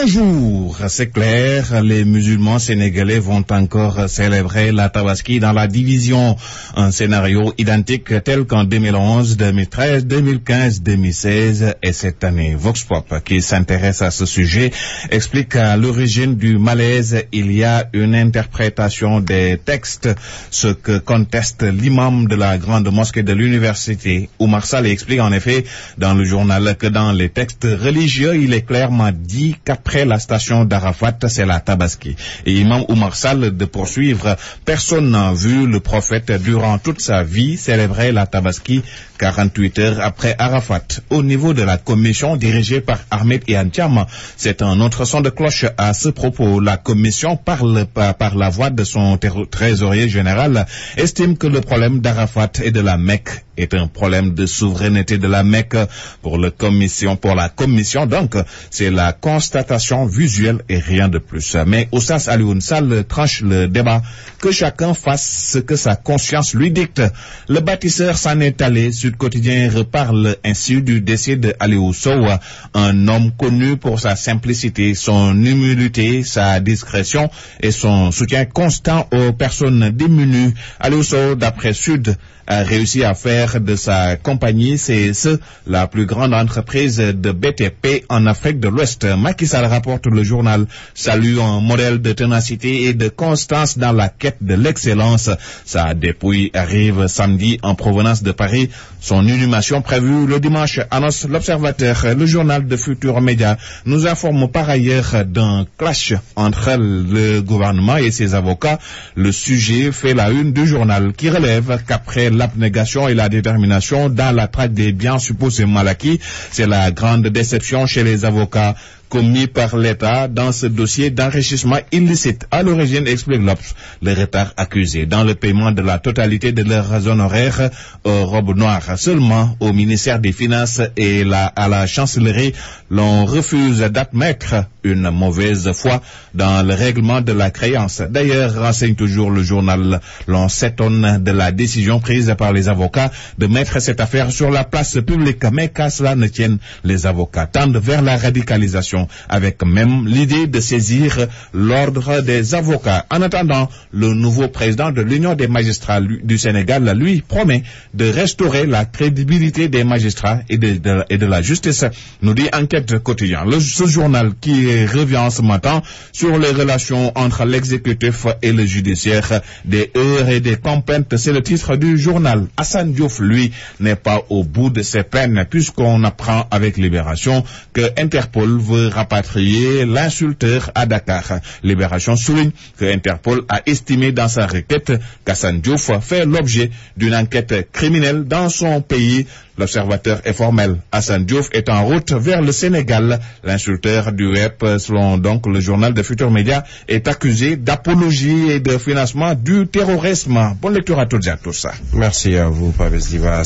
Bonjour, c'est clair, les musulmans sénégalais vont encore célébrer la Tabaski dans la division. Un scénario identique tel qu'en 2011, 2013, 2015, 2016 et cette année. Vox Pop, qui s'intéresse à ce sujet, explique qu'à l'origine du malaise, il y a une interprétation des textes, ce que conteste l'imam de la grande mosquée de l'université. Oumar Sall explique en effet dans le journal que dans les textes religieux, il est clairement dit qu'après la station d'Arafat, c'est la Tabaski. Et Imam Oumar Sall de poursuivre, personne n'a vu le prophète durant toute sa vie célébrer la Tabaski 48 heures après Arafat. Au niveau de la commission dirigée par Ahmed Iantiam, c'est un autre son de cloche à ce propos. La commission, par la voix de son trésorier général, estime que le problème d'Arafat et de la Mecque est un problème de souveraineté de la Mecque. Pour la commission, donc, c'est la constatation visuelle et rien de plus. Mais Oustaz Alioune Sall tranche le débat, que chacun fasse ce que sa conscience lui dicte. Le bâtisseur s'en est allé. Sud Quotidien reparle ainsi du décès de Aliou Sow, un homme connu pour sa simplicité, son humilité, sa discrétion et son soutien constant aux personnes démunies. Aliou Sow, d'après Sud, a réussi à faire de sa compagnie CSE la plus grande entreprise de BTP en Afrique de l'Ouest. Macky Sall, rapporte le journal, salue un modèle de ténacité et de constance dans la quête de l'excellence. Sa dépouille arrive samedi en provenance de Paris. Son inhumation prévue le dimanche, annonce l'Observateur. Le journal de Futurs Médias nous informe par ailleurs d'un clash entre le gouvernement et ses avocats. Le sujet fait la une du journal qui relève qu'après l'abnégation et la détermination dans la traque des biens supposés mal acquis, c'est la grande déception chez les avocats commis par l'État dans ce dossier d'enrichissement illicite. À l'origine, explique l'Obs, les retards accusés dans le paiement de la totalité de leurs honoraires aux robes noires. Seulement, au ministère des Finances et à la chancellerie, l'on refuse d'admettre une mauvaise foi dans le règlement de la créance. D'ailleurs, renseigne toujours le journal, l'on s'étonne de la décision prise par les avocats de mettre cette affaire sur la place publique. Mais qu'à cela ne tienne, les avocats tendent vers la radicalisation, avec même l'idée de saisir l'ordre des avocats. En attendant, le nouveau président de l'Union des magistrats du Sénégal, lui, promet de restaurer la crédibilité des magistrats et de la justice, nous dit Enquête Quotidien. Ce journal qui revient ce matin sur les relations entre l'exécutif et le judiciaire, des heures et des complaintes, c'est le titre du journal. Assane Diouf, lui, n'est pas au bout de ses peines, puisqu'on apprend avec Libération que Interpol veut rapatrier l'insulteur à Dakar. Libération souligne que Interpol a estimé dans sa requête qu'Assane Diouf fait l'objet d'une enquête criminelle dans son pays. L'Observateur est formel. Assane Diouf est en route vers le Sénégal. L'insulteur du web, selon donc le journal de Futurs Médias, est accusé d'apologie et de financement du terrorisme. Bonne lecture à toutes et à tous. Merci à vous, Pavel Ziva.